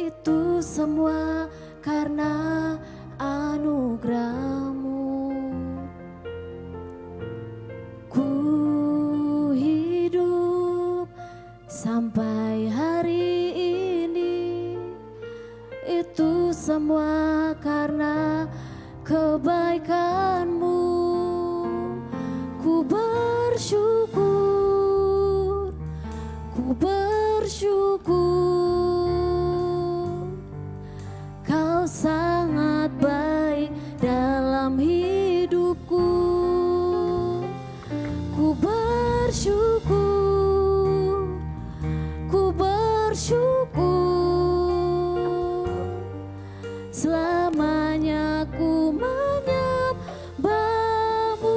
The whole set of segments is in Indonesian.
Itu semua karena anugerah-Mu. Ku hidup sampai hari ini, itu semua karena kebaikan-Mu. Ku bersyukur, ku bersyukur. Kau sangat baik dalam hidupku. Ku bersyukur, ku bersyukur. Selamanya ku menyembah-Mu.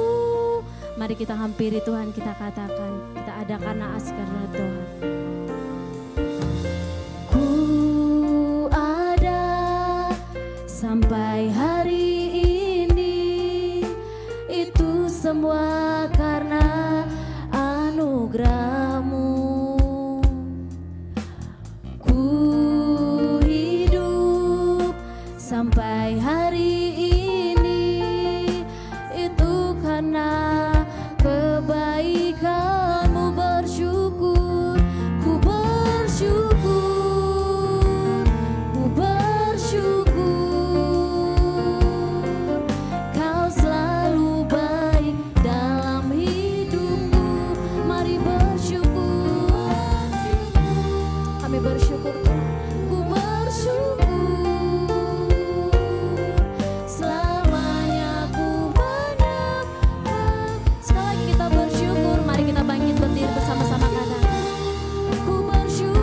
Mari kita hampiri Tuhan, kita katakan, kita ada karena karena Tuhan. Ku ada sampai hari ini, itu semua karena anugerah-Mu. Ku hidup sampai hari ini, itu karena kebaikan-Mu. Bersyukur, ku bersyukur, ku bersyukur. Kau selalu baik dalam hidupku. Mari bersyukur, kami bersyukur Tuhan. Ku bersyukur, selamanya ku menyembah. Sekali lagi kita bersyukur, mari kita bangkit berdiri bersama-sama katakan, ku bersyukur.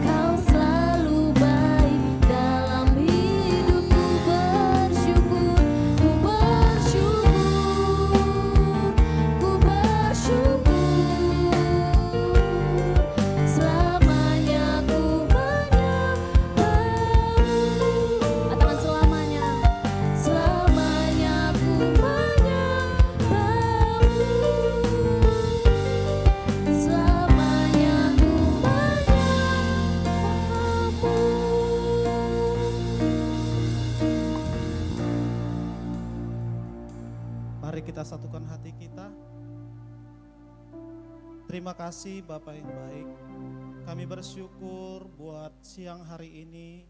Kau selalu baik dalam hidupku. Bersyukur, ku bersyukur, ku bersyukur. Selamanya ku menyembah-Mu. Katakan selamanya, selamanya ku menyembah-Mu. Selamanya ku menyembah-Mu. Mari kita satukan hati kita. Terima kasih Bapa yang baik. Kami bersyukur buat siang hari ini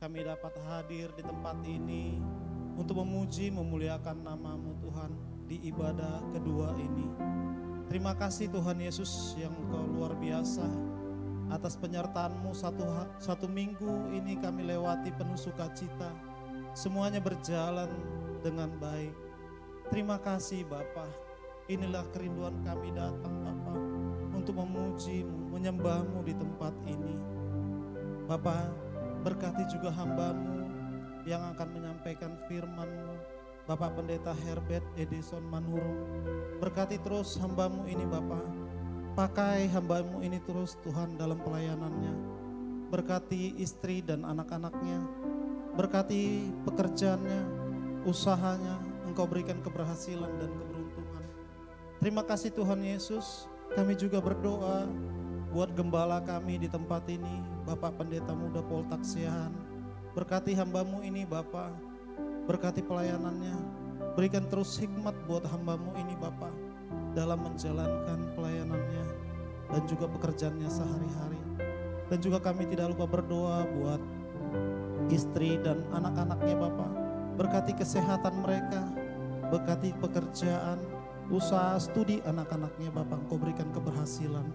kami dapat hadir di tempat ini untuk memuji memuliakan nama-Mu Tuhan di ibadah kedua ini. Terima kasih Tuhan Yesus yang Engkau luar biasa atas penyertaan-Mu satu minggu ini kami lewati penuh sukacita. Semuanya berjalan dengan baik. Terima kasih Bapa. Inilah kerinduan kami datang Bapa untuk memuji-Mu, menyembah-Mu di tempat ini. Bapa, berkati juga hamba-Mu yang akan menyampaikan firman-Mu, Bapak Pendeta Herbert Edison Manurung. Berkati terus hamba-Mu ini Bapa. Pakai hamba-Mu ini terus Tuhan dalam pelayanannya. Berkati istri dan anak-anaknya. Berkati pekerjaannya, usahanya. Engkau berikan keberhasilan dan keberuntungan. Terima kasih Tuhan Yesus. Kami juga berdoa buat gembala kami di tempat ini, Bapak Pendeta Muda Poltaksian. Berkati hamba-Mu ini Bapak. Berkati pelayanannya. Berikan terus hikmat buat hamba-Mu ini Bapak dalam menjalankan pelayanannya dan juga pekerjaannya sehari-hari. Dan juga kami tidak lupa berdoa buat istri dan anak-anaknya Bapak. Berkati kesehatan mereka, berkati pekerjaan, usaha, studi anak-anaknya Bapak. Engkau berikan keberhasilan.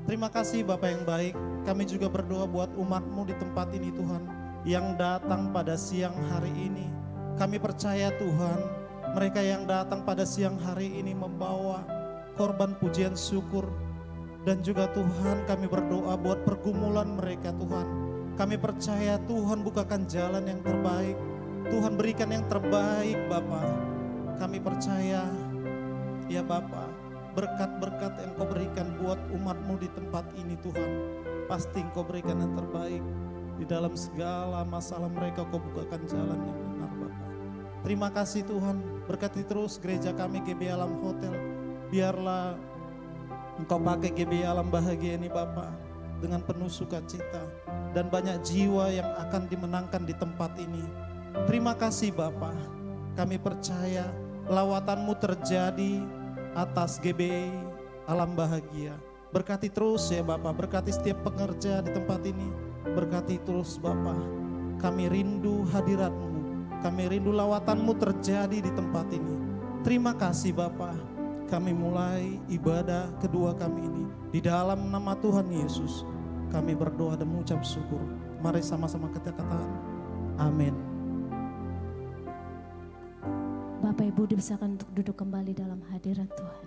Terima kasih Bapak yang baik. Kami juga berdoa buat umat-Mu di tempat ini Tuhan, yang datang pada siang hari ini. Kami percaya Tuhan, mereka yang datang pada siang hari ini membawa korban pujian syukur. Dan juga Tuhan kami berdoa buat pergumulan mereka Tuhan. Kami percaya Tuhan bukakan jalan yang terbaik. Tuhan berikan yang terbaik Bapa. Kami percaya ya Bapa, berkat-berkat yang Kau berikan buat umat-Mu di tempat ini Tuhan. Pasti Kau berikan yang terbaik. Di dalam segala masalah mereka Kau bukakan jalan yang benar Bapa. Terima kasih Tuhan. Berkati terus gereja kami GB Alam Hotel. Biarlah Engkau pakai GBI Alam Bahagia ini Bapa dengan penuh sukacita. Dan banyak jiwa yang akan dimenangkan di tempat ini. Terima kasih Bapa. Kami percaya lawatan-Mu terjadi atas GBI Alam Bahagia. Berkati terus ya Bapa, berkati setiap pekerja di tempat ini. Berkati terus Bapa. Kami rindu hadirat-Mu. Kami rindu lawatan-Mu terjadi di tempat ini. Terima kasih Bapa. Kami mulai ibadah kedua kami ini. Di dalam nama Tuhan Yesus. Kami berdoa dan mengucap syukur. Mari sama-sama kita katakan amin. Bapak Ibu dipersilakan untuk duduk kembali dalam hadirat Tuhan.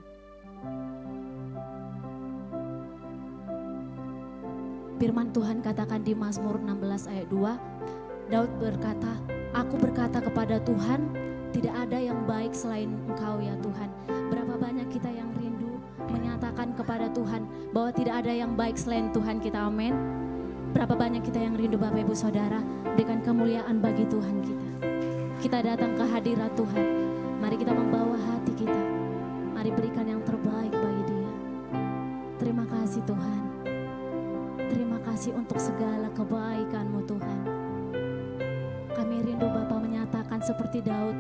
Firman Tuhan katakan di Mazmur 16 ayat 2, Daud berkata, aku berkata kepada Tuhan, tidak ada yang baik selain Engkau ya Tuhan. Berapa banyak kita yang rindu menyatakan kepada Tuhan bahwa tidak ada yang baik selain Tuhan kita, amin. Berapa banyak kita yang rindu Bapak Ibu Saudara berikan kemuliaan bagi Tuhan kita. Kita datang ke hadirat Tuhan, mari kita membawa hati kita, mari berikan yang terbaik bagi Dia. Terima kasih Tuhan, terima kasih untuk segala kebaikan-Mu Tuhan. Kami rindu Bapa menyatakan seperti Daud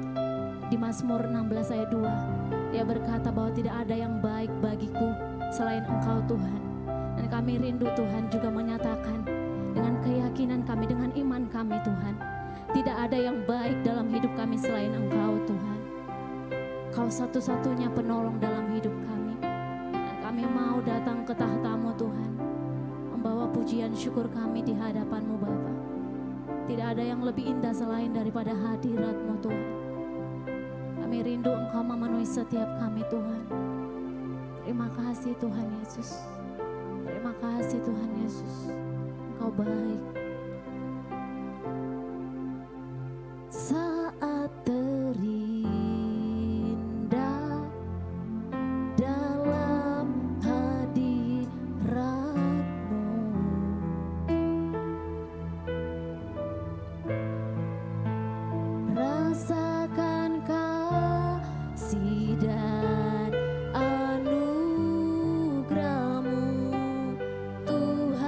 di Mazmur 16 ayat 2. Dia berkata bahwa tidak ada yang baik bagiku selain Engkau Tuhan. Dan kami rindu Tuhan juga menyatakan dengan keyakinan kami, dengan iman kami Tuhan. Tidak ada yang baik dalam hidup kami selain Engkau Tuhan. Kau satu-satunya penolong dalam hidup kami. Dan kami mau datang ke tahta-Mu Tuhan. Membawa pujian syukur kami di hadapan-Mu Bapa. Tidak ada yang lebih indah selain daripada hadirat-Mu Tuhan. Kami rindu Engkau memenuhi setiap kami Tuhan. Terima kasih Tuhan Yesus. Terima kasih Tuhan Yesus. Engkau baik. Saat terindah dalam hadirat-Mu, rasakan kasih dan anugerah-Mu Tuhan.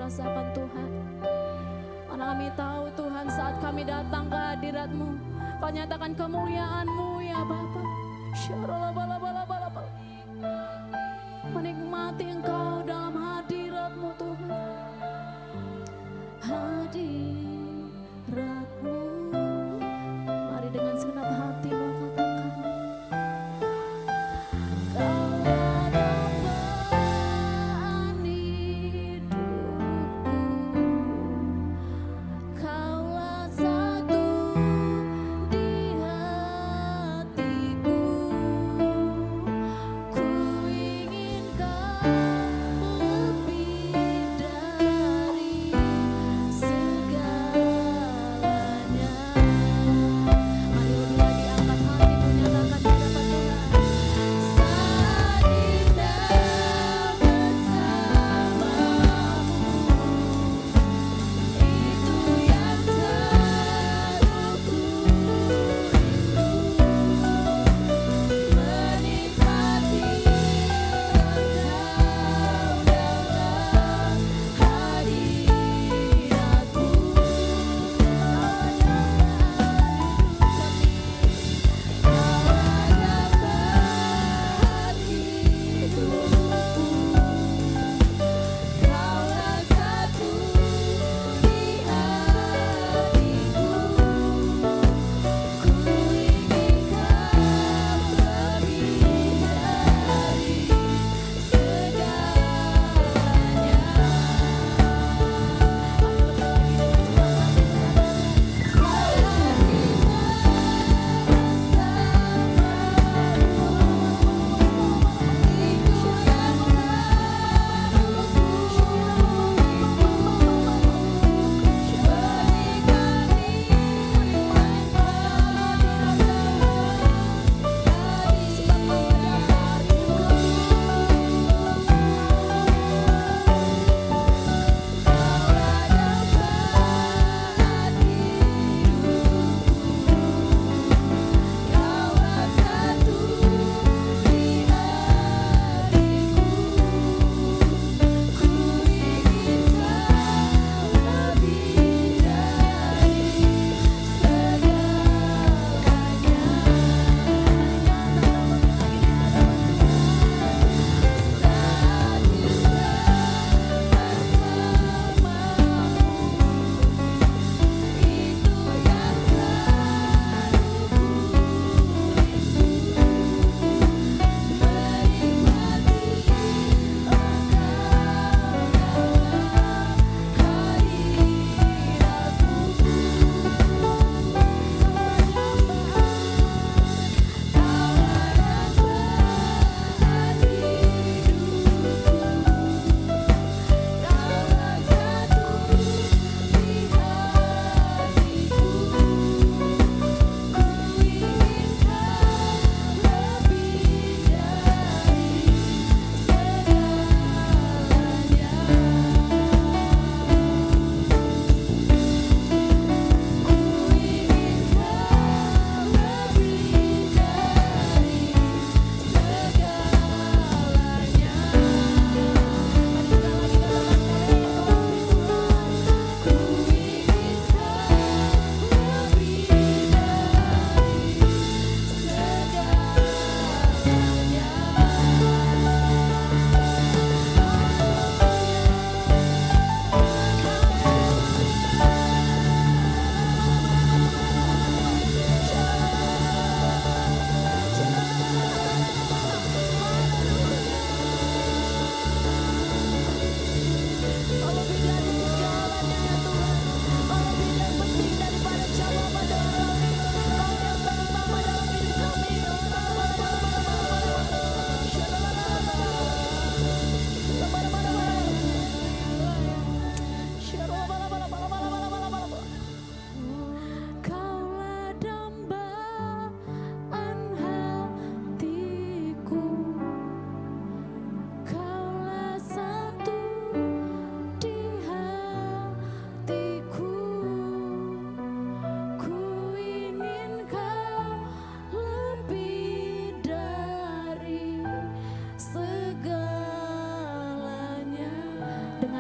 rasakan Tuhan. Karena kami tahu Tuhan saat kami datang ke hadirat-Mu, Kau nyatakan kemuliaan-Mu ya Bapa. Menikmati Engkau dalam hadirat-Mu Tuhan. Hadirat-Mu, mari dengan segenap hati-Mu katakan, Kaulah dambaan hidupku, Kaulah satu di hatiku.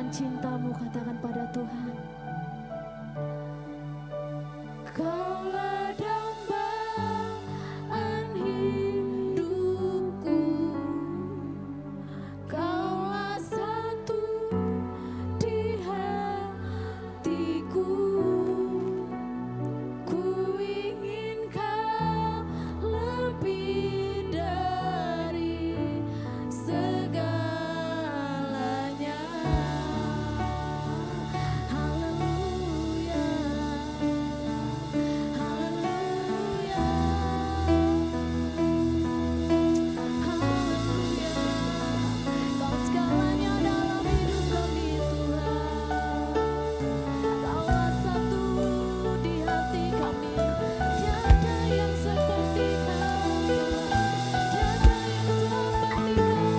cintamu, katakan pada Tuhan. Kaulah dambaan hidupku, Kaulah satu di hatiku. Ku ingin Kau lebih dari segalanya. Haleluya, haleluya, haleluya. Kau segalanya dalam hidup kami Tuhan. Kaulah satu di hati kami. Tiada yang seperti Kau, tiada yang seperti Kau.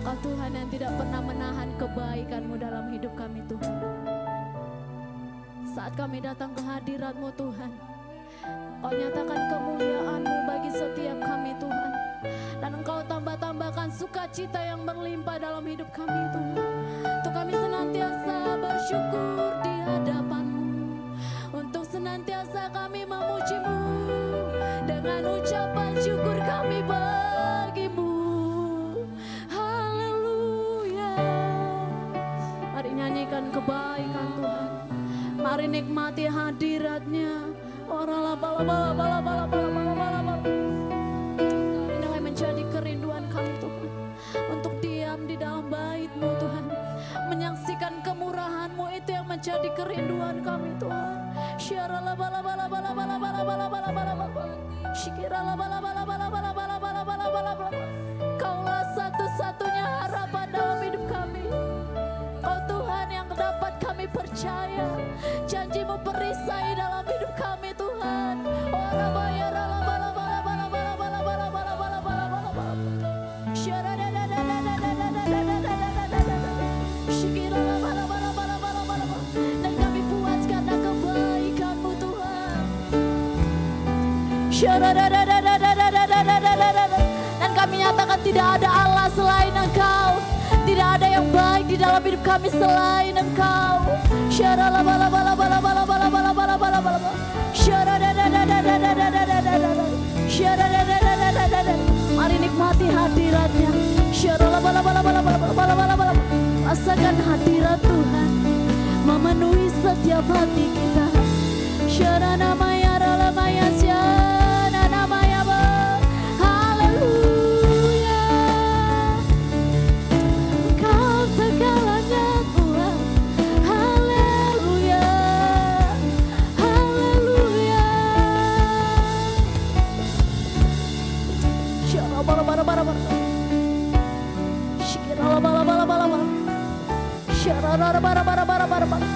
Kau Tuhan yang tidak pernah menahan kebaikan-Mu dalam hidup kami Tuhan. Saat kami datang ke hadirat-Mu Tuhan, Kau nyatakan kemuliaan-Mu bagi setiap kami Tuhan. Dan Engkau tambah-tambahkan sukacita yang berlimpah dalam hidup kami Tuhan. Untuk kami senantiasa bersyukur di hadapan-Mu. Untuk senantiasa kami memuji-Mu dengan ucapan syukur kami bagi-Mu. Mari nyanyikan kebaikan Tuhan. Mari nikmati hadirat-Nya. Ini menjadi kerinduan kami Tuhan. Untuk diam di dalam bait-Mu Tuhan. Menyaksikan kemurahan-Mu itu yang menjadi kerinduan kami Tuhan. Kaulah satu-satunya harapan dalam hidup kami. Kau Tuhan yang dapat kami percaya. Janji-Mu perisai dalam hidup kami Tuhan. Dan kami nyatakan tidak ada Allah selain Engkau. Tidak ada yang baik di dalam hidup kami selain Engkau. Mari nikmati hadirat-Nya. Rasakan hadirat Tuhan memenuhi setiap hati kita. Namanya Ralamaya Syana namanya haleluya. Kau segalanya Tuhan. Haleluya. Haleluya. Syara bara bara bara bara. Syara bara bara bara bara. Syara bara bara bara bara bara.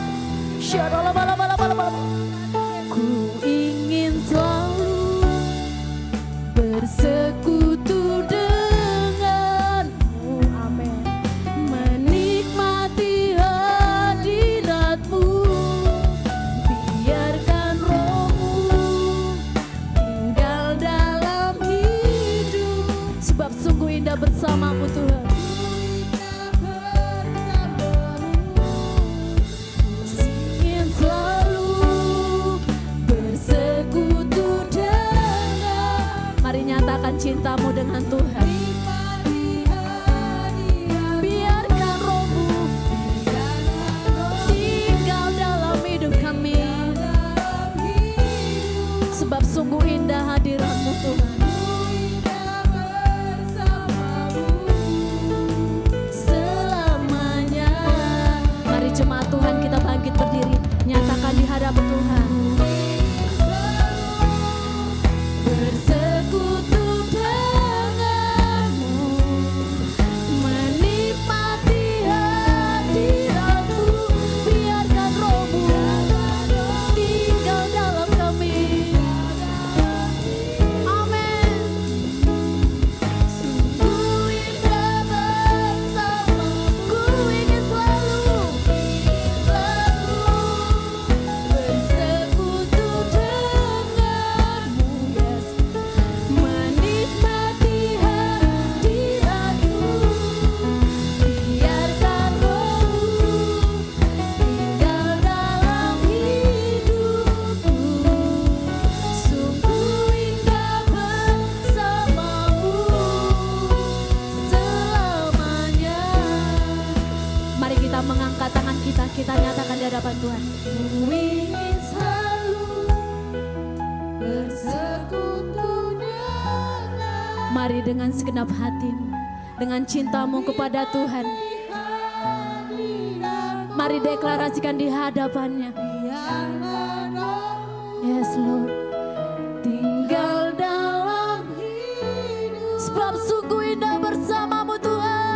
Syara bara bara bara bara. Ku ingin selalu bersekutu denganmu, amin. Menikmati hadiratmu, biarkan rohmu tinggal dalam hidup. Sebab sungguh indah bersamamu Tuhan. Cintamu dengan Tuhan. Biarkan rohmu tinggal dalam hidup kami. Sebab sungguh indah hadirat-Mu Tuhan. Selamanya. Mari jemaat Tuhan kita bangkit berdiri. Nyatakan di hadapan Tuhan. Bersekutu kita nyatakan di hadapan Tuhan. Ku ingin selalu bersekutu denganmu. Mari dengan segenap hatimu, dengan cintamu kepada Tuhan. Mari deklarasikan di hadapannya. Yes Lord. Tinggal dalam hidup. Sebab sungguh indah bersamamu Tuhan.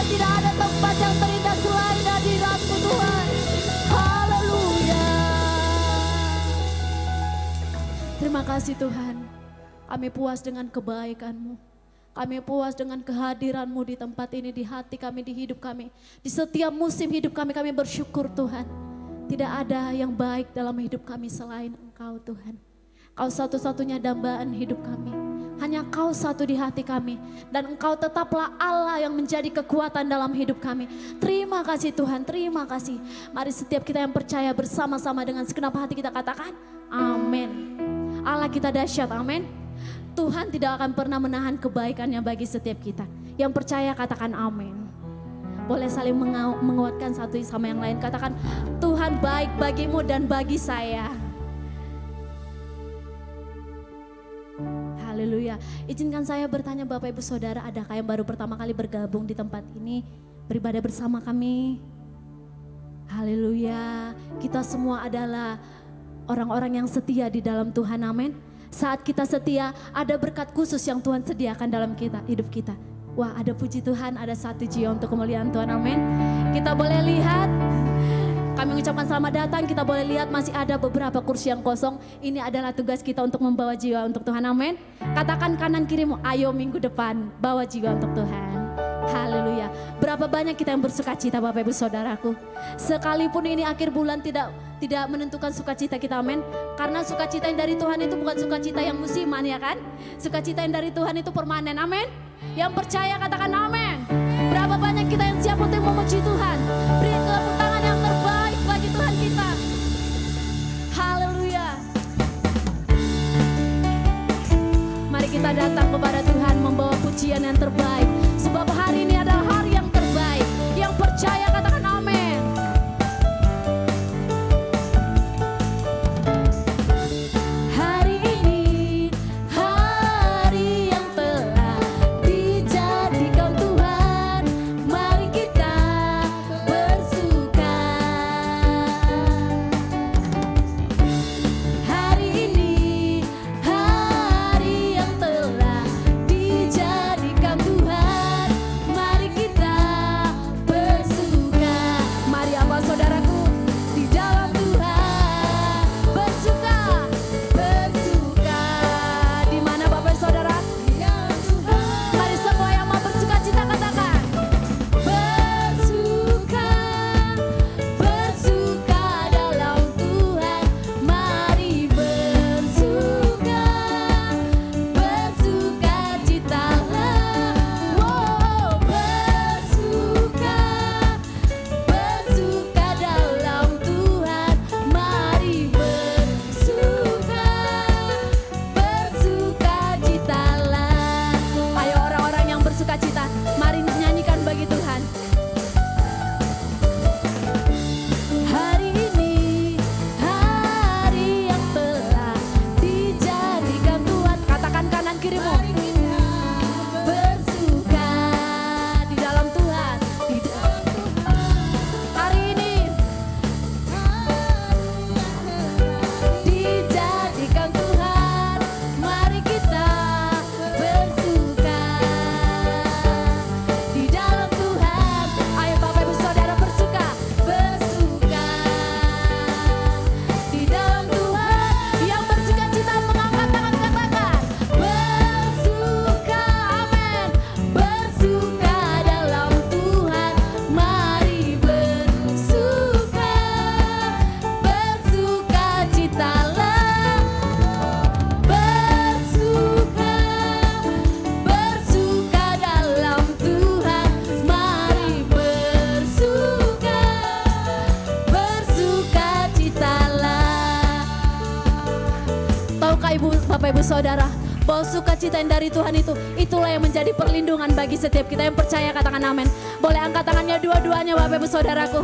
Tidak ada tempat yang terindah selain hadirat-Mu Tuhan. Haleluya. Terima kasih Tuhan. Kami puas dengan kebaikan-Mu. Kami puas dengan kehadiran-Mu di tempat ini, di hati kami, di hidup kami. Di setiap musim hidup kami bersyukur Tuhan. Tidak ada yang baik dalam hidup kami selain Engkau Tuhan. Kau satu-satunya dambaan hidup kami. Hanya Kau satu di hati kami. Dan Engkau tetaplah Allah yang menjadi kekuatan dalam hidup kami. Terima kasih Tuhan, terima kasih. Mari setiap kita yang percaya bersama-sama dengan segenap hati kita katakan, amin. Allah kita dahsyat, amin. Tuhan tidak akan pernah menahan kebaikannya bagi setiap kita. Yang percaya katakan amin. Boleh saling menguatkan satu sama yang lain. Katakan, Tuhan baik bagimu dan bagi saya. Haleluya. Izinkan saya bertanya Bapak Ibu Saudara, adakah yang baru pertama kali bergabung di tempat ini, beribadah bersama kami? Haleluya. Kita semua adalah orang-orang yang setia di dalam Tuhan, amin. Saat kita setia, ada berkat khusus yang Tuhan sediakan dalam hidup kita. Wah, ada puji Tuhan, ada satu jiwa untuk kemuliaan Tuhan, amin. Kita boleh lihat, kami mengucapkan selamat datang, kita boleh lihat masih ada beberapa kursi yang kosong. Ini adalah tugas kita untuk membawa jiwa untuk Tuhan, amin. Katakan kanan kirimu, ayo minggu depan bawa jiwa untuk Tuhan. Haleluya. Berapa banyak kita yang bersuka cita Bapak Ibu Saudaraku. Sekalipun ini akhir bulan tidak menentukan sukacita kita, amin. Karena sukacita yang dari Tuhan itu bukan sukacita yang musiman, ya kan. Sukacita yang dari Tuhan itu permanen, amin. Yang percaya katakan amin. Berapa banyak kita yang siap untuk memuji Tuhan. Beri tepuk tangan yang terbaik bagi Tuhan kita. Haleluya. Mari kita datang kepada Tuhan membawa pujian yang terbaik. Sebab hari ini adalah hari yang terbaik. Yang percaya katakan amin. Hari ini hari yang telah dijadikan Tuhan. Mari kita bersuka. Hari ini hari yang telah dijadikan Tuhan. Mari kita bersuka. Mari apa saudaraku, di dalam Tuhan bersuka, bersuka. Di mana Bapak Saudara? Di dalam Tuhan. Mari semua yang mau bersuka cita katakan, bersuka, bersuka dalam Tuhan. Mari bersuka, bersuka citalah. Wow, bersuka, bersuka dalam Tuhan. Mari bersuka, bersuka citalah. Ayo orang-orang yang bersuka cita, mari nyanyikan bagi Tuhan. Hari ini hari yang telah dijadikan Tuhan. Katakan kanan kirimu, bersuka di dalam Tuhan. Di dalam Tuhan. Hari ini dijadikan Tuhan. Mari kita bersuka di dalam Tuhan. Ayo Bapak Ibu Saudara bersuka, bersuka di dalam Tuhan. Yang bersuka cita mengangkat tangan katakan, bersuka, amin. Bersuka dalam Tuhan. Mari bersuka, bersuka citalah. Bersuka, bersuka dalam Tuhan. Mari bersuka, bersuka citalah. Tahukah Ibu, Bapak Ibu Saudara, bahwa sukacita yang dari Tuhan itulah yang menjadi perlindungan bagi setiap kita yang percaya katakan amin. Boleh angkat tangannya dua-duanya Bapak Ibu Saudaraku.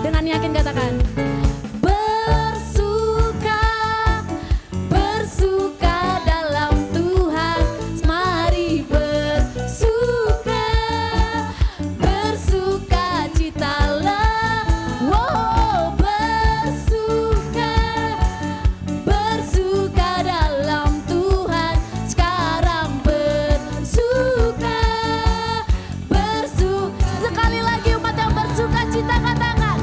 Dengan yakin katakan, bersuka, bersuka dalam Tuhan. Mari bersuka, bersuka citalah. Wow, bersuka, bersuka dalam Tuhan. Sekarang bersuka, bersuka. Sekali lagi umat yang bersuka cita katakan,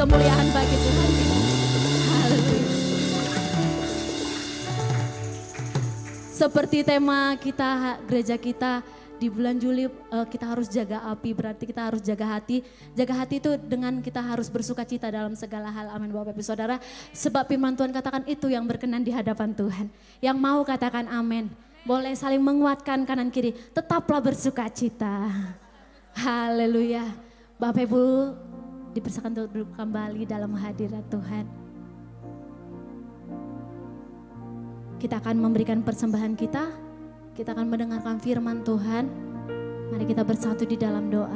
kemuliaan bagi Tuhan kita. Haleluya. Seperti tema kita, gereja kita di bulan Juli, kita harus jaga api, berarti kita harus jaga hati. Jaga hati itu dengan kita harus bersuka cita dalam segala hal. Amin Bapak Ibu Saudara. Sebab firman Tuhan katakan itu yang berkenan di hadapan Tuhan. Yang mau katakan amin. Boleh saling menguatkan kanan kiri. Tetaplah bersuka cita. Haleluya. Bapak Ibu dipersilakan untuk duduk kembali dalam hadirat Tuhan. Kita akan memberikan persembahan kita. Kita akan mendengarkan firman Tuhan. Mari kita bersatu di dalam doa.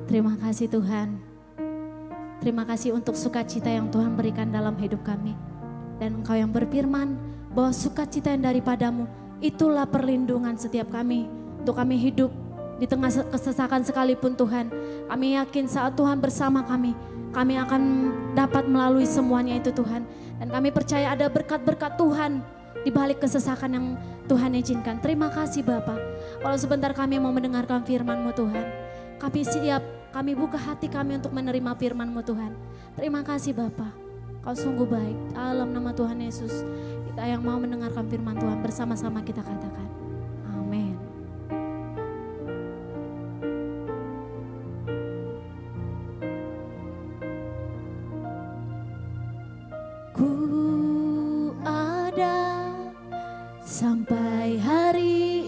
Terima kasih Tuhan. Terima kasih untuk sukacita yang Tuhan berikan dalam hidup kami. Dan Engkau yang berfirman bahwa sukacita yang daripadamu itulah perlindungan setiap kami. Untuk kami hidup di tengah kesesakan sekalipun Tuhan. Kami yakin saat Tuhan bersama kami akan dapat melalui semuanya itu Tuhan. Dan kami percaya ada berkat-berkat Tuhan di balik kesesakan yang Tuhan izinkan. Terima kasih Bapa. Walau sebentar kami mau mendengarkan firman-Mu Tuhan. Kami siap, kami buka hati kami untuk menerima firman-Mu Tuhan. Terima kasih Bapa. Kau sungguh baik. Dalam nama Tuhan Yesus, kita yang mau mendengarkan firman Tuhan bersama-sama kita katakan. Amin. Ku ada sampai hari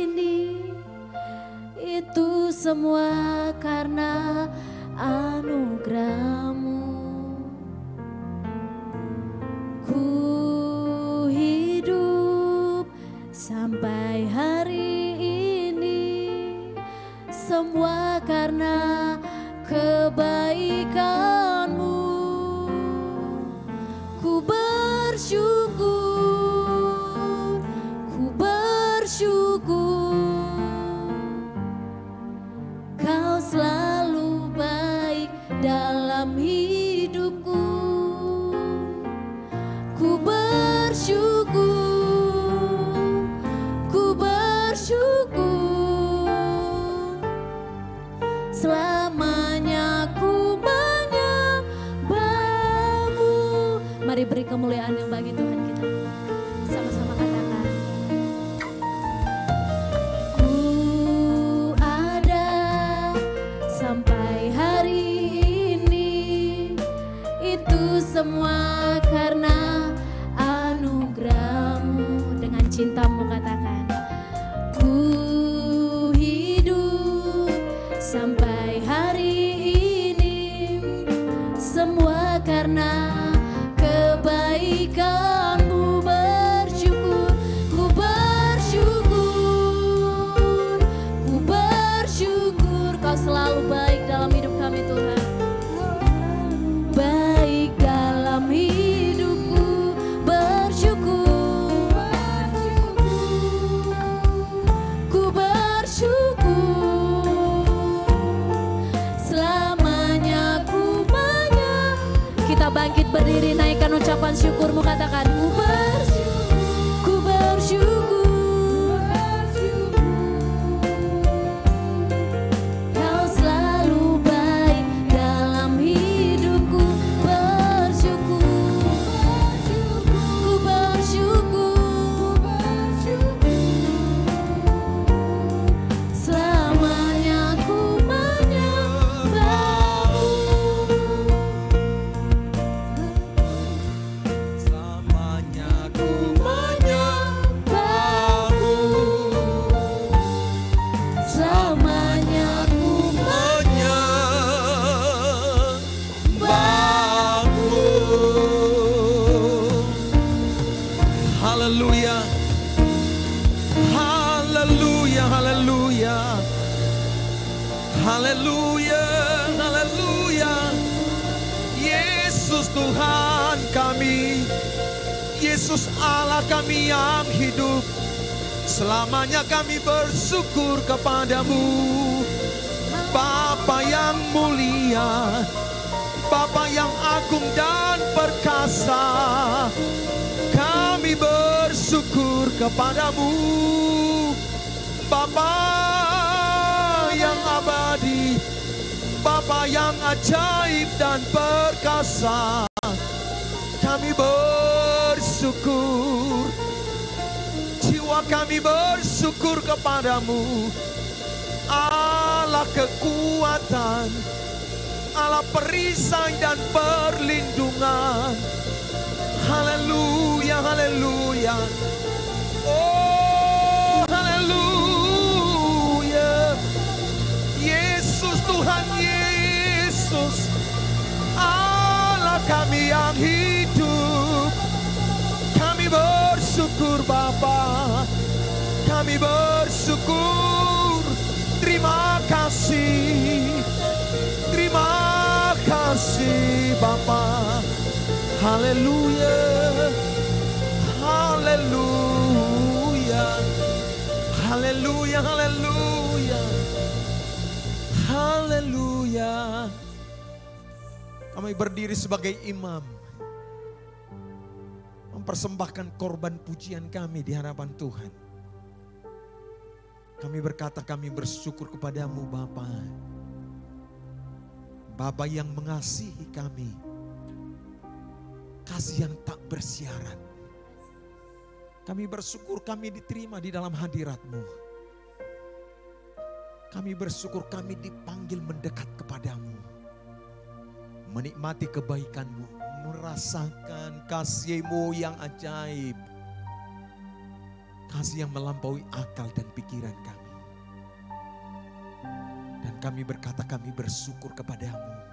ini, itu semua karena anugerah-Mu. Ku hidup sampai hari ini, semua karena kebaikan-Mu. Ku bersyukur, ku bersyukur, Kau selalu baik dalam hidupku. Ku bersyukur, ku bersyukur, selamanya ku menyembah-Mu. Mari beri kemuliaan yang bagi Tuhan kita. Sama-sama katakan. Ku ada sampai hari ini, itu semua karena anugerah-Mu. Dengan cinta-Mu katakan. Ku hidup sampai hari ini, semua karena kebaikan-Mu. Bersyukur, ku bersyukur, ku bersyukur, Kau selalu baik dalam hidup kami Tuhan. Baik dalam hidupku, bersyukur, ku bersyukur, selamanya ku menyembah. Kita bangkit berdiri, naikkan ucapan syukur-Mu, katakan ku bersyukur, ku bersyukur, Kau selalu baik dalam hidupku. Bersyukur, ku bersyukur, selamanya ku menyembah-Mu. Selamanya ku menyembah-Mu. Selamanya ku Menyembah-Mu. Haleluya. Haleluya, haleluya. Haleluya, haleluya. Yesus Tuhan kami, Yesus Allah kami yang hidup. Selamanya kami bersyukur kepadamu, Bapa yang mulia, Bapa yang agung dan perkasa. Kami bersyukur kepadamu, Bapa yang abadi, Bapa Bapa yang ajaib dan perkasa, kami bersyukur. Jiwa kami bersyukur kepadamu, Allah kekuatan, Allah perisai dan perlindungan. Haleluya, haleluya. Oh, haleluya. Yesus, Tuhan Yesus, Allah kami yang hidup. Kami bersyukur Bapa, kami bersyukur. Terima kasih, terima kasih Bapa. Haleluya, haleluya, haleluya, haleluya, haleluya. Kami berdiri sebagai imam, mempersembahkan korban pujian kami di hadapan Tuhan. Kami berkata kami bersyukur kepadamu Bapa. Bapa yang mengasihi kami. Kasih yang tak bersyarat. Kami bersyukur kami diterima di dalam hadirat-Mu. Kami bersyukur kami dipanggil mendekat kepadamu. Menikmati kebaikan-Mu. Merasakan kasih-Mu yang ajaib. Kasih yang melampaui akal dan pikiran kami. Dan kami berkata kami bersyukur kepadamu.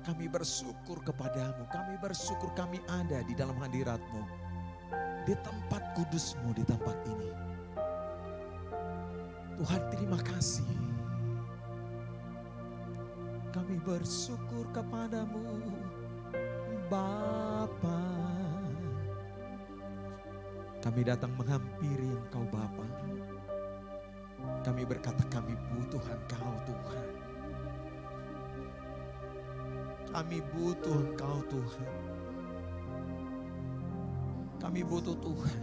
Kami bersyukur kepadamu, kami bersyukur kami ada di dalam hadirat-Mu. Di tempat kudus-Mu di tempat ini. Tuhan terima kasih. Kami bersyukur kepadamu Bapa. Kami datang menghampiri Engkau Bapa. Kami berkata kami butuh Engkau Tuhan. Kami butuh Engkau Tuhan. Kami butuh Tuhan.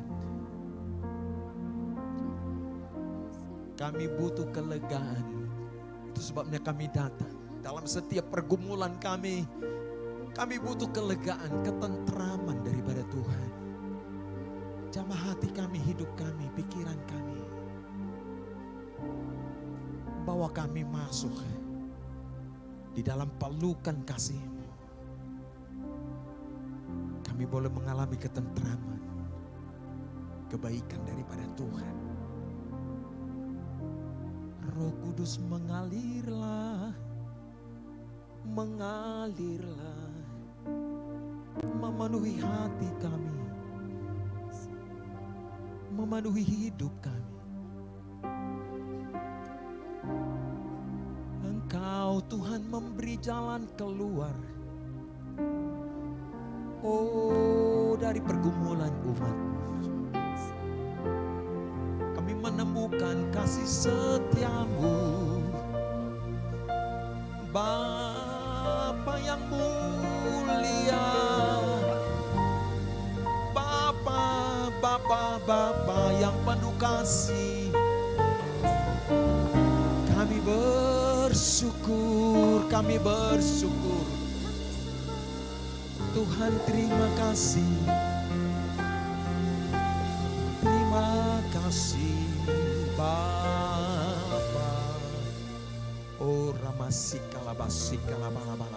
Kami butuh kelegaan. Itu sebabnya kami datang. Dalam setiap pergumulan kami butuh kelegaan, ketentraman daripada Tuhan. Jamah hati kami, hidup kami, pikiran kami. Bawa kami masuk di dalam pelukan kasih-Mu. Kami boleh mengalami ketentraman, kebaikan daripada Tuhan. Roh Kudus mengalirlah, mengalirlah, memenuhi hati kami, memenuhi hidup kami. Engkau Tuhan memberi jalan keluar. Oh, dari pergumulan umat-Mu. Kami menemukan kasih setia-Mu. Bapa yang mulia. Bapa yang penuh kasih. Kami bersyukur. Tuhan terima kasih. Terima kasih Bapa. Oh ramasikalabasikalabalaba.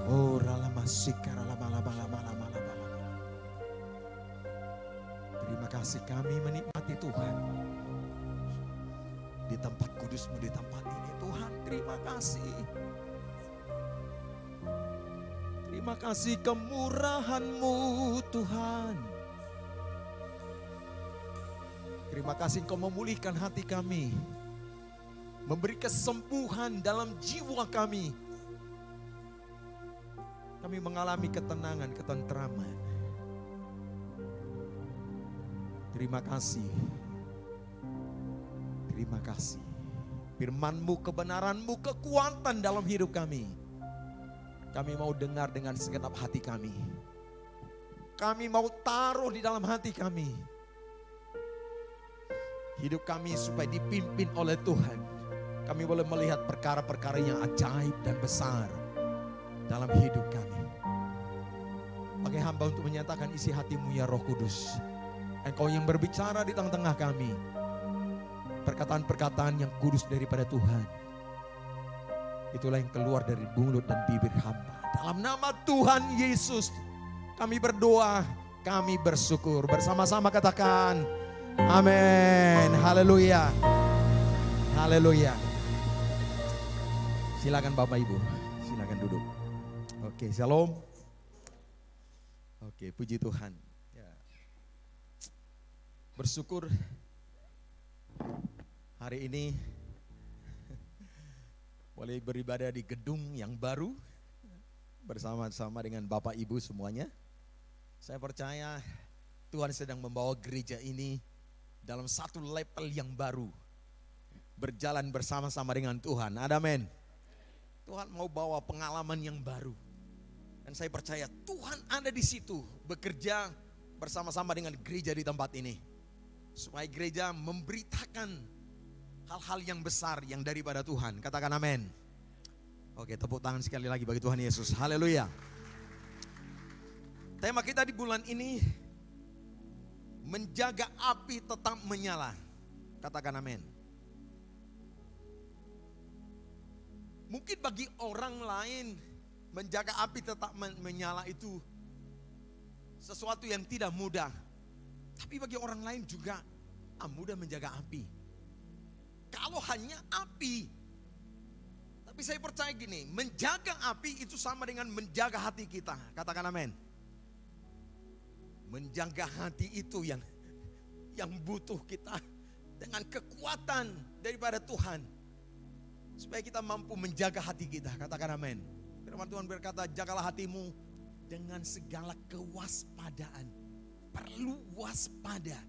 Oh ralamasikalabalaba. Terima kasih kami menikmati Tuhan. Di tempat kudus-Mu di tempat ini Tuhan, terima kasih. Terima kasih kemurahan-Mu Tuhan. Terima kasih Engkau memulihkan hati kami. Memberi kesembuhan dalam jiwa kami. Kami mengalami ketenangan, ketentraman. Terima kasih. Terima kasih. Firman-Mu, kebenaran-Mu, kekuatan dalam hidup kami. Kami mau dengar dengan segenap hati kami. Kami mau taruh di dalam hati kami. Hidup kami supaya dipimpin oleh Tuhan. Kami boleh melihat perkara-perkara yang ajaib dan besar dalam hidup kami. Pakai hamba untuk menyatakan isi hatimu ya Roh Kudus. Engkau yang berbicara di tengah-tengah kami. Perkataan-perkataan yang kudus daripada Tuhan. Itulah yang keluar dari mulut dan bibir hamba. Dalam nama Tuhan Yesus kami berdoa, kami bersyukur. Bersama-sama katakan amin. Haleluya. Haleluya. Silakan Bapak Ibu, silakan duduk. Oke, shalom. Oke, puji Tuhan. Ya. Bersyukur hari ini boleh beribadah di gedung yang baru bersama-sama dengan Bapak Ibu semuanya. Saya percaya Tuhan sedang membawa gereja ini dalam satu level yang baru. Berjalan bersama-sama dengan Tuhan. Amin. Tuhan mau bawa pengalaman yang baru. Dan saya percaya Tuhan ada di situ bekerja bersama-sama dengan gereja di tempat ini. Supaya gereja memberitakan hal-hal yang besar yang daripada Tuhan. Katakan amin. Oke, tepuk tangan sekali lagi bagi Tuhan Yesus. Haleluya. Tema kita di bulan ini, menjaga api tetap menyala. Katakan amin. Mungkin bagi orang lain menjaga api tetap menyala itu sesuatu yang tidak mudah. Tapi bagi orang lain juga mudah menjaga api. Kalau hanya api. Tapi saya percaya gini, menjaga api itu sama dengan menjaga hati kita. Katakan amin. Menjaga hati itu yang butuh kita dengan kekuatan daripada Tuhan. Supaya kita mampu menjaga hati kita. Katakan amin. Firman Tuhan berkata, jagalah hatimu dengan segala kewaspadaan. Perlu waspada.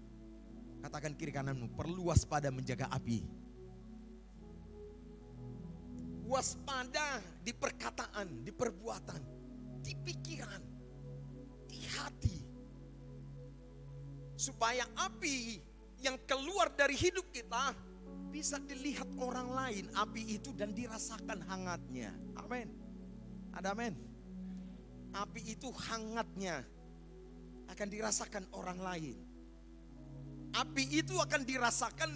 Katakan kiri kananmu, perlu waspada menjaga api. Waspada di perkataan, di perbuatan, di pikiran, di hati. Supaya api yang keluar dari hidup kita bisa dilihat orang lain, api itu, dan dirasakan hangatnya. Amin. Ada amin. Api itu hangatnya akan dirasakan orang lain. Api itu akan dirasakan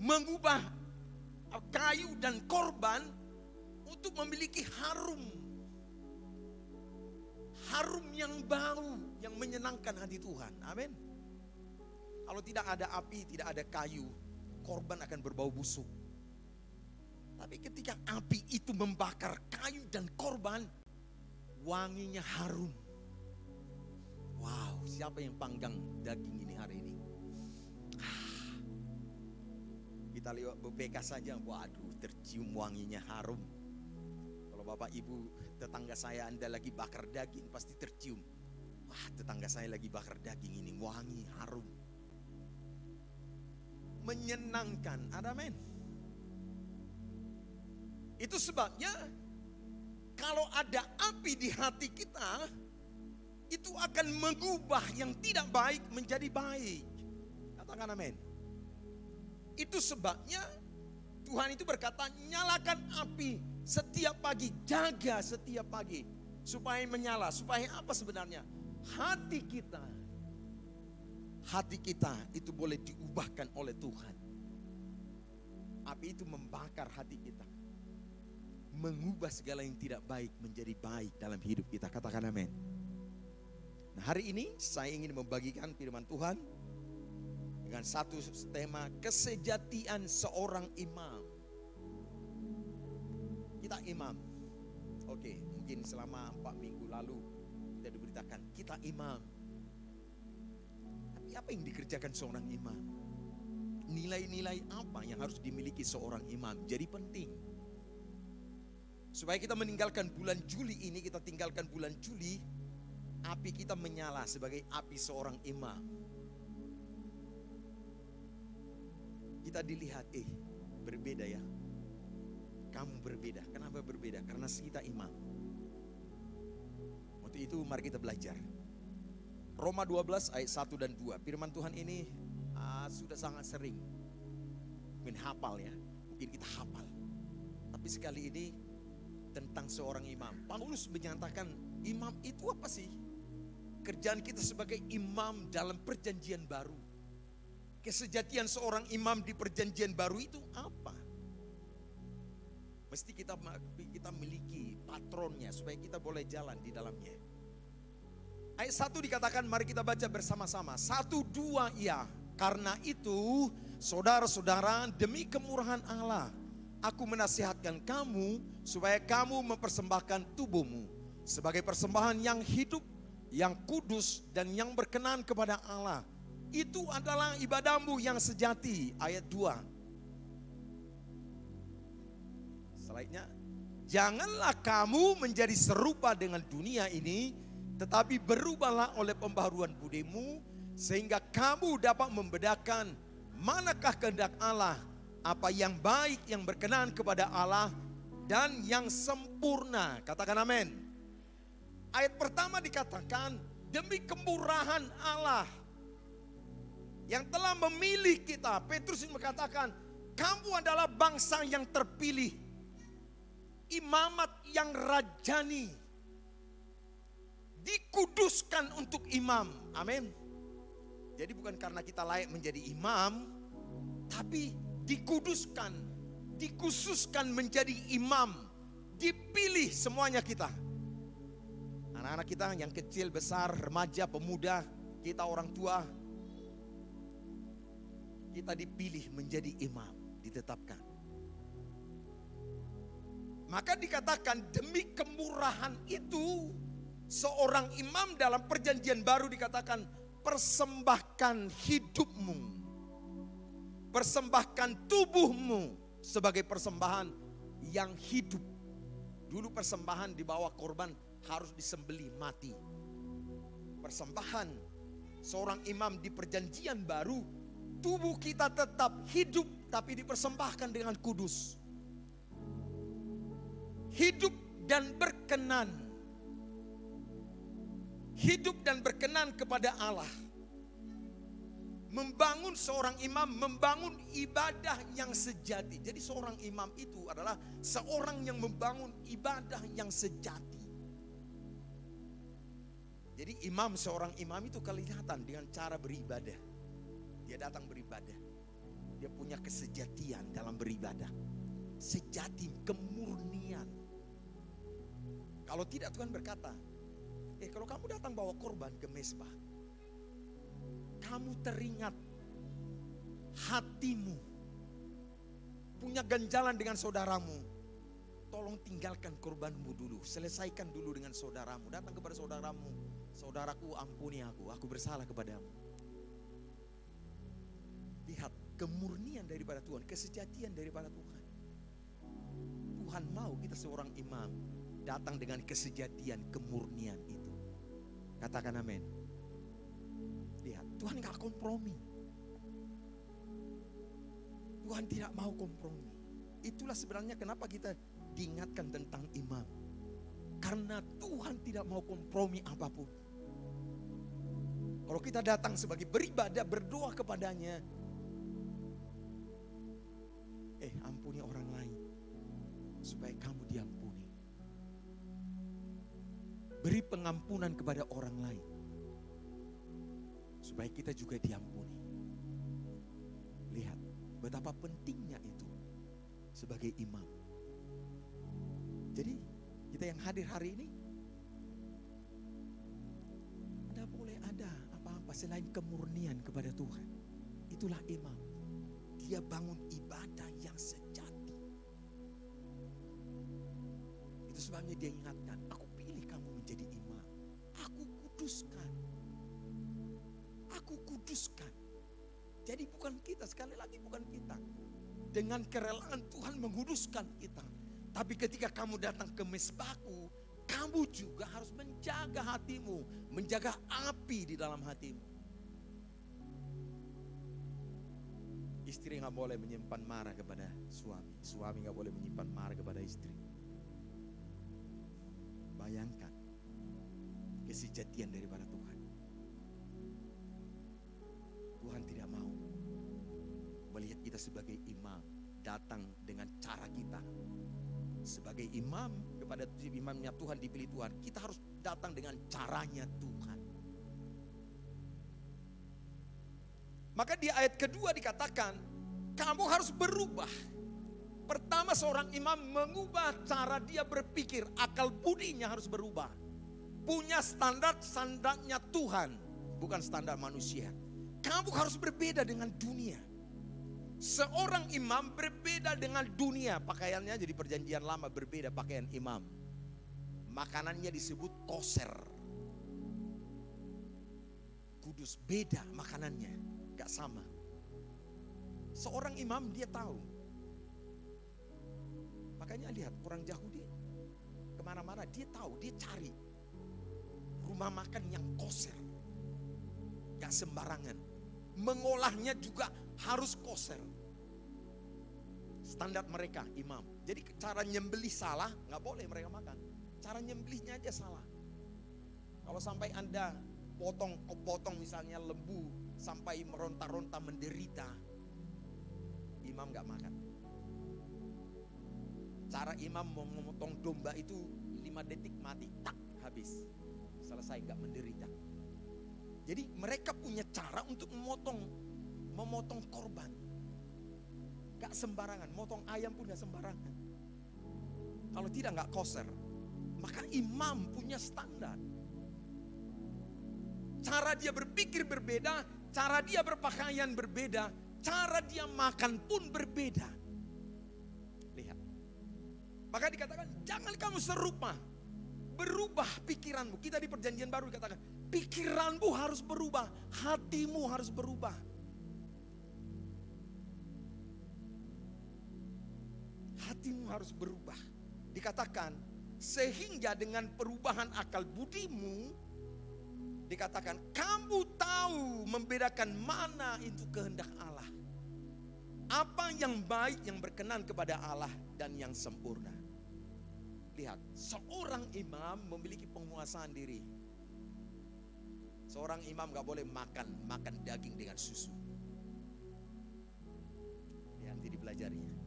mengubah kayu dan korban untuk memiliki harum yang bau, yang menyenangkan hati Tuhan. Amin. Kalau tidak ada api, tidak ada kayu, korban akan berbau busuk. Tapi ketika api itu membakar kayu dan korban, wanginya harum. Wow, siapa yang panggang daging ini hari ini? Kita lewat BPK saja, waduh, tercium wanginya harum. Kalau Bapak Ibu tetangga saya Anda lagi bakar daging, pasti tercium. Wah, tetangga saya lagi bakar daging ini, wangi, harum. Menyenangkan, amin. Itu sebabnya kalau ada api di hati kita, itu akan mengubah yang tidak baik menjadi baik. Katakan amin. Itu sebabnya Tuhan itu berkata, nyalakan api setiap pagi, jaga setiap pagi supaya menyala. Supaya apa sebenarnya? Hati kita itu boleh diubahkan oleh Tuhan. Api itu membakar hati kita, mengubah segala yang tidak baik menjadi baik dalam hidup kita. Katakan amin. Nah, hari ini saya ingin membagikan firman Tuhan dengan satu tema, kesejatian seorang imam. Kita imam. Oke, mungkin selama 4 minggu lalu kita diberitakan kita imam. Tapi apa yang dikerjakan seorang imam? Nilai-nilai apa yang harus dimiliki seorang imam? Jadi penting. Supaya kita meninggalkan bulan Juli ini, kita tinggalkan bulan Juli, api kita menyala sebagai api seorang imam. Kita dilihat, berbeda ya. Kamu berbeda. Kenapa berbeda? Karena kita imam. Untuk itu mari kita belajar. Roma 12 ayat 1 dan 2. Firman Tuhan ini sudah sangat sering menghafal ya. Mungkin kita hafal. Tapi sekali ini tentang seorang imam. Paulus menyatakan imam itu apa sih? Kerjaan kita sebagai imam dalam perjanjian baru. Kesejatian seorang imam di perjanjian baru itu apa? Mesti kita miliki patronnya supaya kita boleh jalan di dalamnya. Ayat 1 dikatakan, mari kita baca bersama-sama. 1, 2 ya. Karena itu saudara-saudara, demi kemurahan Allah, aku menasihatkan kamu supaya kamu mempersembahkan tubuhmu sebagai persembahan yang hidup, yang kudus dan yang berkenan kepada Allah. Itu adalah ibadahmu yang sejati. Ayat 2. Selanjutnya, janganlah kamu menjadi serupa dengan dunia ini, tetapi berubahlah oleh pembaharuan budimu, sehingga kamu dapat membedakan manakah kehendak Allah, apa yang baik, yang berkenan kepada Allah, dan yang sempurna. Katakan amin. Ayat pertama dikatakan, demi kemurahan Allah yang telah memilih kita. Petrus ini mengatakan, kamu adalah bangsa yang terpilih, imamat yang rajani, dikuduskan untuk imam. Amin. Jadi bukan karena kita layak menjadi imam, tapi dikuduskan, dikhususkan menjadi imam, dipilih semuanya kita. Anak-anak kita yang kecil, besar, remaja, pemuda, kita orang tua, kita dipilih menjadi imam, ditetapkan. Maka dikatakan demi kemurahan itu, seorang imam dalam perjanjian baru dikatakan persembahkan hidupmu, persembahkan tubuhmu sebagai persembahan yang hidup. Dulu persembahan di bawah korban harus disembelih mati. Persembahan seorang imam di perjanjian baru, tubuh kita tetap hidup tapi dipersembahkan dengan kudus. Hidup dan berkenan. Hidup dan berkenan kepada Allah. Membangun seorang imam, membangun ibadah yang sejati. Jadi seorang imam itu adalah seorang yang membangun ibadah yang sejati. Jadi imam, seorang imam itu kelihatan dengan cara beribadah. Dia datang beribadah. Dia punya kesejatian dalam beribadah. Sejati, kemurnian. Kalau tidak Tuhan berkata, kalau kamu datang bawa korban ke mezbah, kamu teringat hatimu punya ganjalan dengan saudaramu, tolong tinggalkan korbanmu dulu, selesaikan dulu dengan saudaramu. Datang kepada saudaramu, saudaraku ampuni aku bersalah kepadamu. Lihat kemurnian daripada Tuhan, kesejatian daripada Tuhan. Tuhan mau kita seorang imam datang dengan kesejatian, kemurnian itu. Katakan amin. Lihat, Tuhan gak kompromi. Tuhan tidak mau kompromi. Itulah sebenarnya kenapa kita diingatkan tentang imam. Karena Tuhan tidak mau kompromi apapun. Kalau kita datang sebagai beribadah, berdoa kepadanya, ampuni orang lain supaya kamu diampuni. Beri pengampunan kepada orang lain supaya kita juga diampuni. Lihat betapa pentingnya itu sebagai imam. Jadi kita yang hadir hari ini, tidak boleh ada apa-apa selain kemurnian kepada Tuhan. Itulah imam. Dia bangun ibadah yang sejati. Itu sebabnya dia ingatkan, aku pilih kamu menjadi imam. Aku kuduskan. Aku kuduskan. Jadi bukan kita, sekali lagi bukan kita. Dengan kerelaan Tuhan menguduskan kita. Tapi ketika kamu datang ke mezbahku, kamu juga harus menjaga hatimu, menjaga api di dalam hatimu. Istri gak boleh menyimpan marah kepada suami. Suami gak boleh menyimpan marah kepada istri. Bayangkan kesejatian daripada Tuhan. Tuhan tidak mau kita sebagai imam datang dengan cara kita. Sebagai imam, kepada imamnya Tuhan, dipilih Tuhan, kita harus datang dengan caranya Tuhan. Maka di ayat kedua dikatakan, kamu harus berubah. Pertama, seorang imam mengubah cara dia berpikir, akal budinya harus berubah. Punya standarnya Tuhan, bukan standar manusia. Kamu harus berbeda dengan dunia. Seorang imam berbeda dengan dunia. Pakaiannya jadi perjanjian lama berbeda pakaian imam. Makanannya disebut koser. Kudus, beda makanannya, gak sama. Seorang imam dia tahu. Makanya lihat orang Yahudi kemana-mana dia tahu, dia cari rumah makan yang koser. Gak sembarangan. Mengolahnya juga harus koser. Standar mereka imam. Jadi cara nyembelih salah, gak boleh mereka makan. Cara nyembelihnya aja salah. Kalau sampai Anda potong misalnya lembu sampai meronta-ronta menderita, imam gak makan. Cara imam memotong domba itu 5 detik mati, tak, habis. Selesai, gak menderita. Jadi mereka punya cara untuk memotong korban. Gak sembarangan, motong ayam pun gak sembarangan. Kalau tidak gak koser. Maka imam punya standar. Cara dia berpikir berbeda, cara dia berpakaian berbeda, cara dia makan pun berbeda. Lihat. Maka dikatakan jangan kamu serupa. Berubah pikiranmu. Kita di perjanjian baru dikatakan pikiranmu harus berubah, hatimu harus berubah. Hatimu harus berubah. Dikatakan sehingga dengan perubahan akal budimu, dikatakan kamu tahu membedakan mana itu kehendak Allah. Apa yang baik, yang berkenan kepada Allah dan yang sempurna. Lihat, seorang imam memiliki penguasaan diri. Seorang imam gak boleh makan daging dengan susu. Ya, nanti dipelajarinya.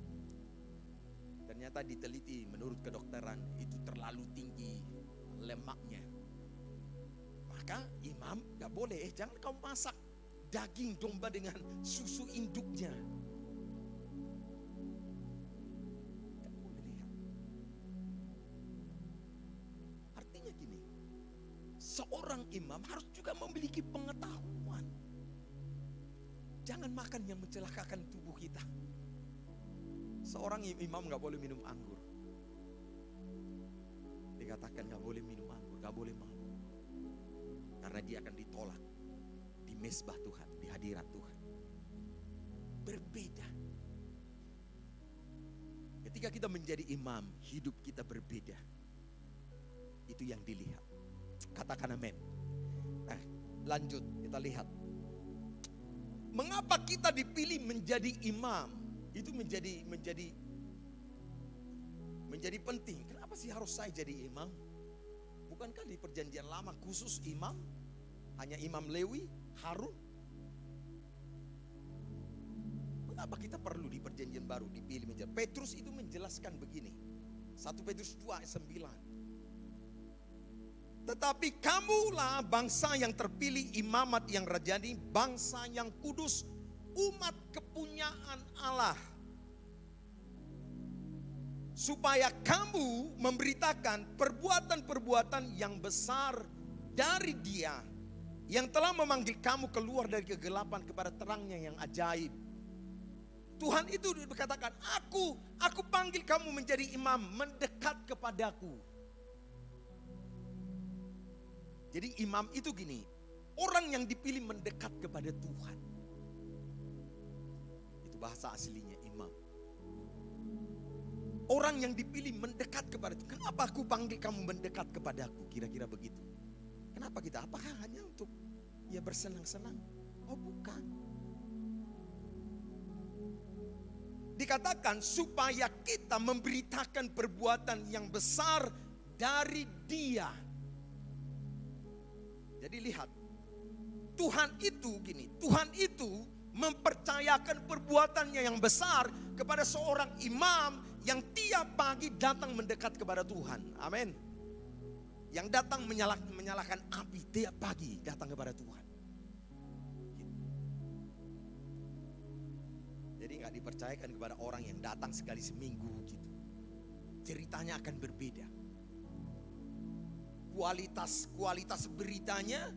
Ternyata diteliti menurut kedokteran itu terlalu tinggi lemaknya. Maka imam gak boleh, jangan kau masak daging domba dengan susu induknya. Gak boleh, lihat. Artinya gini, seorang imam harus juga memiliki pengetahuan. Jangan makan yang mencelakakan tubuh kita. Seorang imam gak boleh minum anggur. Dikatakan gak boleh minum anggur, gak boleh mabuk. Karena dia akan ditolak di mezbah Tuhan, di hadirat Tuhan. Berbeda. Ketika kita menjadi imam, hidup kita berbeda. Itu yang dilihat. Katakan amin. Nah, lanjut kita lihat. Mengapa kita dipilih menjadi imam? Itu menjadi penting. Kenapa sih harus saya jadi imam? Bukankah di perjanjian lama khusus imam? Hanya Imam Lewi, Harun. Mengapa kita perlu di perjanjian baru dipilih menjadi? Petrus itu menjelaskan begini. 1 Petrus 2 ayat 9. Tetapi kamulah bangsa yang terpilih, imamat yang rajani, bangsa yang kudus, umat kepunyaan Allah. Supaya kamu memberitakan perbuatan-perbuatan yang besar dari Dia yang telah memanggil kamu keluar dari kegelapan kepada terangnya yang ajaib. Tuhan itu berkatakan, aku panggil kamu menjadi imam, mendekat kepadaku. Jadi imam itu gini, orang yang dipilih mendekat kepada Tuhan. Itu bahasa aslinya imam. Orang yang dipilih mendekat kepada Tuhan. Kenapa aku panggil kamu mendekat kepadaku? Kira-kira begitu. Kenapa kita? Apakah hanya untuk ya bersenang-senang? Oh bukan. Dikatakan supaya kita memberitakan perbuatan yang besar dari Dia. Jadi lihat, Tuhan itu gini, Tuhan itu mempercayakan mempercayakan perbuatannya yang besar kepada seorang imam yang tiap pagi datang mendekat kepada Tuhan. Amin. Yang datang menyalakan api tiap pagi datang kepada Tuhan. Jadi nggak dipercayakan kepada orang yang datang sekali seminggu gitu. Ceritanya akan berbeda. Kualitas beritanya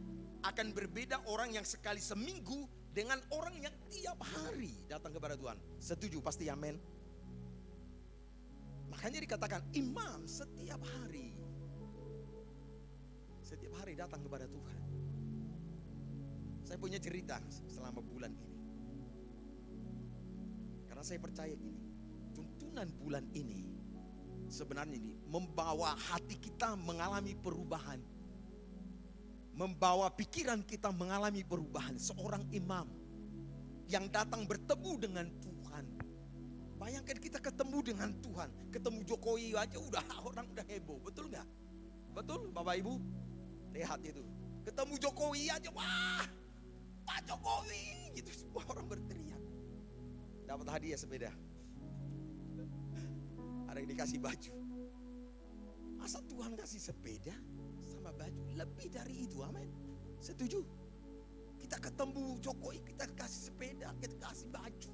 akan berbeda orang yang sekali seminggu dengan orang yang tiap hari datang kepada Tuhan. Setuju? Pasti amin. Makanya dikatakan imam setiap hari datang kepada Tuhan. Saya punya cerita selama bulan ini. Karena saya percaya gini, tuntunan bulan ini sebenarnya ini membawa hati kita mengalami perubahan. Membawa pikiran kita mengalami perubahan. Seorang imam yang datang bertemu dengan Tuhan. Bayangkan kita ketemu dengan Tuhan. Ketemu Jokowi aja orang udah heboh. Betul nggak? Betul Bapak Ibu? Lihat itu. Ketemu Jokowi aja. Wah Pak Jokowi. Gitu semua orang berteriak. Dapat hadiah sepeda. Ada yang dikasih baju. Masa Tuhan kasih sepeda sama baju? Lebih dari itu, amin. Setuju? Kita ketemu Jokowi, kita kasih sepeda, kita kasih baju.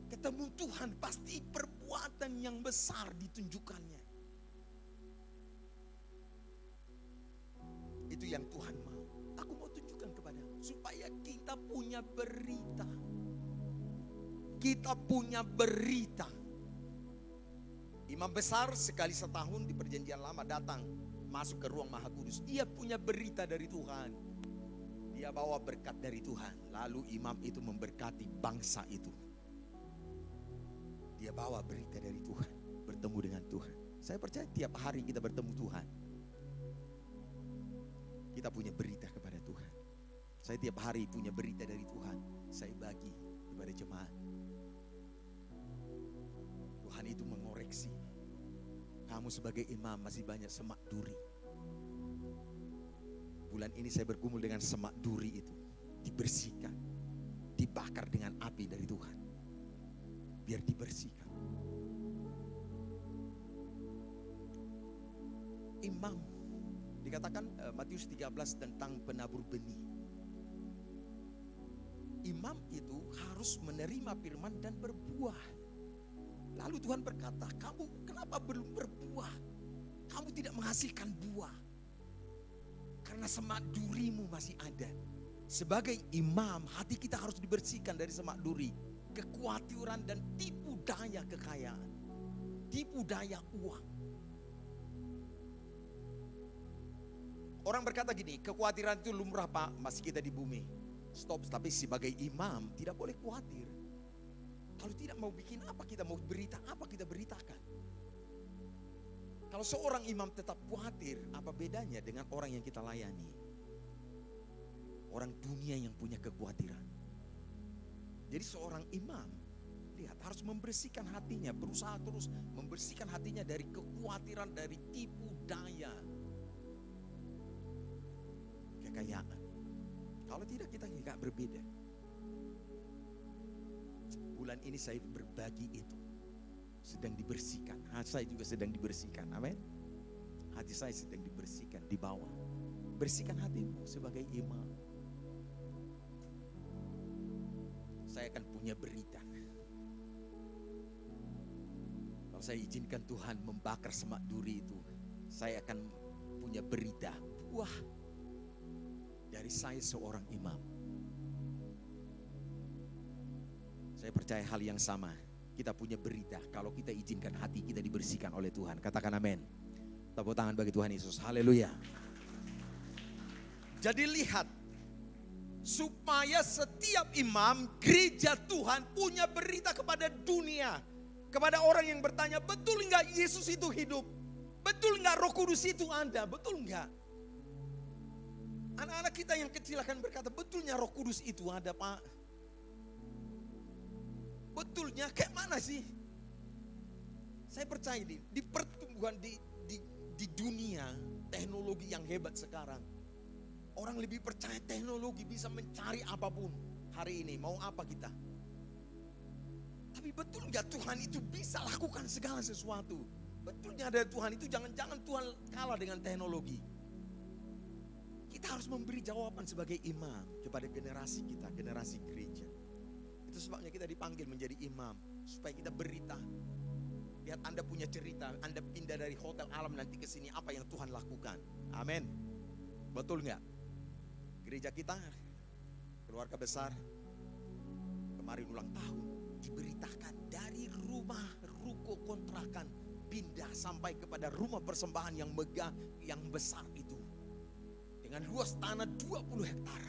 Ketemu Tuhan, pasti perbuatan yang besar ditunjukkannya. Itu yang Tuhan mau. Aku mau tunjukkan kepadamu supaya kita punya berita. Kita punya berita. Imam besar sekali setahun di perjanjian lama datang masuk ke ruang Maha Kudus. Dia punya berita dari Tuhan. Dia bawa berkat dari Tuhan. Lalu imam itu memberkati bangsa itu. Dia bawa berita dari Tuhan. Bertemu dengan Tuhan. Saya percaya tiap hari kita bertemu Tuhan. Kita punya berita kepada Tuhan. Saya tiap hari punya berita dari Tuhan. Saya bagi kepada jemaat. Tuhan itu mengoreksi. Kamu sebagai imam masih banyak semak duri. Bulan ini saya bergumul dengan semak duri itu. Dibersihkan. Dibakar dengan api dari Tuhan. Biar dibersihkan. Imam. Dikatakan Matius 13 tentang penabur benih. Imam itu harus menerima firman dan berbuah. Lalu Tuhan berkata, kamu kenapa belum berbuah? Kamu tidak menghasilkan buah. Karena semak durimu masih ada. Sebagai imam, hati kita harus dibersihkan dari semak duri. Kekhawatiran dan tipu daya kekayaan. Tipu daya uang. Orang berkata gini, kekhawatiran itu lumrah Pak, masih kita di bumi. Stop, tapi sebagai imam tidak boleh khawatir. Kalau tidak mau bikin apa, kita mau berita apa, kita beritakan. Kalau seorang imam tetap khawatir, apa bedanya dengan orang yang kita layani? Orang dunia yang punya kekhawatiran. Jadi seorang imam, lihat harus membersihkan hatinya, berusaha terus membersihkan hatinya dari kekhawatiran, dari tipu daya kekayaan. Kalau tidak kita nggak berbeda. Bulan ini saya berbagi itu. Sedang dibersihkan. Hati saya juga sedang dibersihkan. Amin. Hati saya sedang dibersihkan, dibawa. Bersihkan hatimu sebagai imam. Saya akan punya berita. Kalau saya izinkan Tuhan membakar semak duri itu, saya akan punya berita. Wah, dari saya seorang imam. Saya percaya hal yang sama. Kita punya berita kalau kita izinkan hati kita dibersihkan oleh Tuhan. Katakan amin. Tepuk tangan bagi Tuhan Yesus. Haleluya. Jadi lihat, supaya setiap imam gereja Tuhan punya berita kepada dunia. Kepada orang yang bertanya, betul enggak Yesus itu hidup? Betul enggak Roh Kudus itu ada? Betul enggak? Anak-anak kita yang kecil akan berkata, betulnya Roh Kudus itu ada Pak. Betulnya kayak mana sih? Saya percaya di pertumbuhan di dunia teknologi yang hebat sekarang. Orang lebih percaya teknologi bisa mencari apapun. hari ini mau apa kita? Tapi betul nggak Tuhan itu bisa lakukan segala sesuatu? Betulnya ada Tuhan itu, jangan-jangan Tuhan kalah dengan teknologi. Kita harus memberi jawaban sebagai imam kepada generasi kita, generasi gereja. Itu sebabnya kita dipanggil menjadi imam, supaya kita berita. Lihat Anda punya cerita, Anda pindah dari hotel alam nanti ke sini, apa yang Tuhan lakukan. Amin. Betul nggak? Gereja kita, keluarga besar, kemarin ulang tahun, diberitakan dari rumah ruko kontrakan pindah sampai kepada rumah persembahan yang megah, yang besar itu, dengan luas tanah 20 hektar.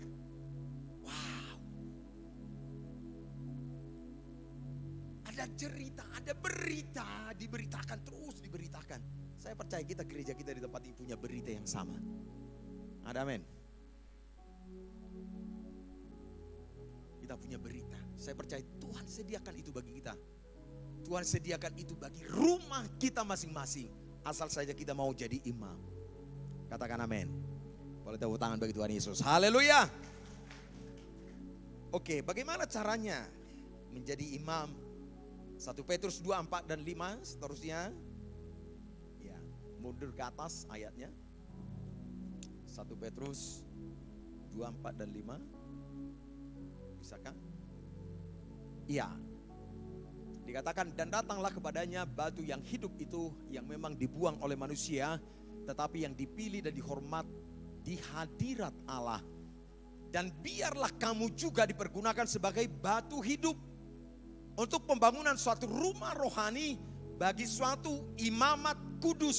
Wow. Ada cerita, ada berita, diberitakan terus diberitakan. Saya percaya gereja kita di tempat ini punya berita yang sama. Ada amin. Kita punya berita. Saya percaya Tuhan sediakan itu bagi kita. Tuhan sediakan itu bagi rumah kita masing-masing. Asal saja kita mau jadi imam. Katakan amin. Boleh tepuk tangan bagi Tuhan Yesus. Haleluya. Oke, bagaimana caranya menjadi imam? 1 Petrus 2, 4 dan 5 seterusnya. Ya, mundur ke atas ayatnya. 1 Petrus 2, 4 dan 5. Bisakah? Iya. Dikatakan, dan datanglah kepadanya batu yang hidup itu, yang memang dibuang oleh manusia, tetapi yang dipilih dan dihormat di hadirat Allah. Dan biarlah kamu juga dipergunakan sebagai batu hidup untuk pembangunan suatu rumah rohani bagi suatu imamat kudus,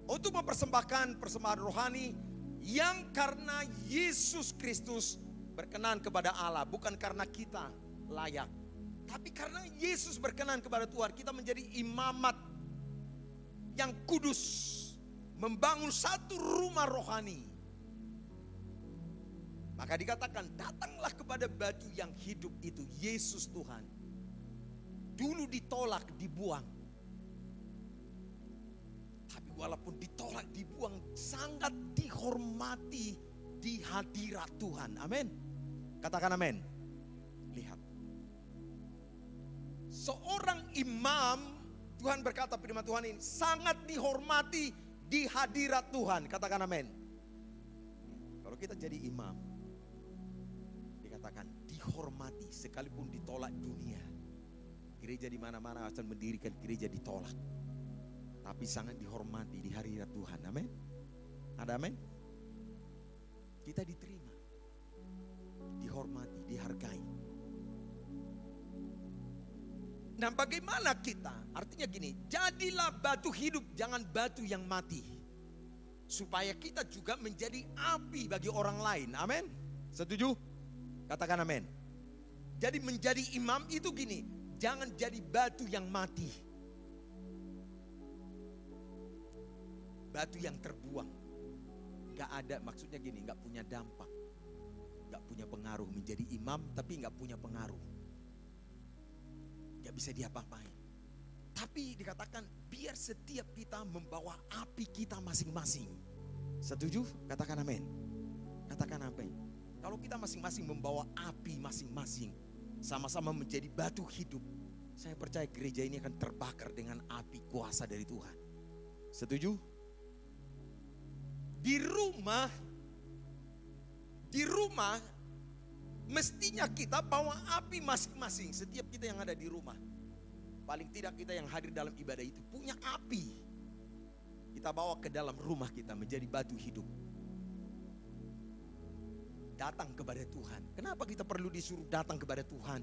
untuk mempersembahkan persembahan rohani yang karena Yesus Kristus berkenan kepada Allah, bukan karena kita layak, tapi karena Yesus berkenan kepada Tuhan, kita menjadi imamat yang kudus, membangun satu rumah rohani. Maka dikatakan, datanglah kepada batu yang hidup itu, Yesus Tuhan. Dulu ditolak, dibuang. Tapi walaupun ditolak, dibuang, sangat dihormati di hadirat Tuhan. Amin. Katakan amin. Lihat. Seorang imam, Tuhan berkata firman Tuhan ini, sangat dihormati di hadirat Tuhan. Katakan amin. Kalau kita jadi imam, dikatakan dihormati sekalipun ditolak dunia. Gereja di mana-mana akan mendirikan gereja ditolak, tapi sangat dihormati di hadirat Tuhan. Amin. Ada amin. Kita diterima, dihormati, dihargai. Nah, bagaimana kita? Artinya gini, jadilah batu hidup, jangan batu yang mati. Supaya kita juga menjadi api bagi orang lain. Amin. Setuju? Katakan amin. Jadi menjadi imam itu gini, jangan jadi batu yang mati. Batu yang terbuang. Gak ada, maksudnya gini, gak punya dampak, gak punya pengaruh. Menjadi imam tapi gak punya pengaruh, gak bisa diapa-apain. Tapi dikatakan biar setiap kita membawa api kita masing-masing. Setuju? Katakan amin. Katakan amin. Kalau kita masing-masing membawa api masing-masing, sama-sama menjadi batu hidup, saya percaya gereja ini akan terbakar dengan api kuasa dari Tuhan. Setuju? Di rumah mestinya kita bawa api masing-masing. Setiap kita yang ada di rumah, paling tidak kita yang hadir dalam ibadah itu punya api. Kita bawa ke dalam rumah kita menjadi batu hidup. Datang kepada Tuhan. Kenapa kita perlu disuruh datang kepada Tuhan?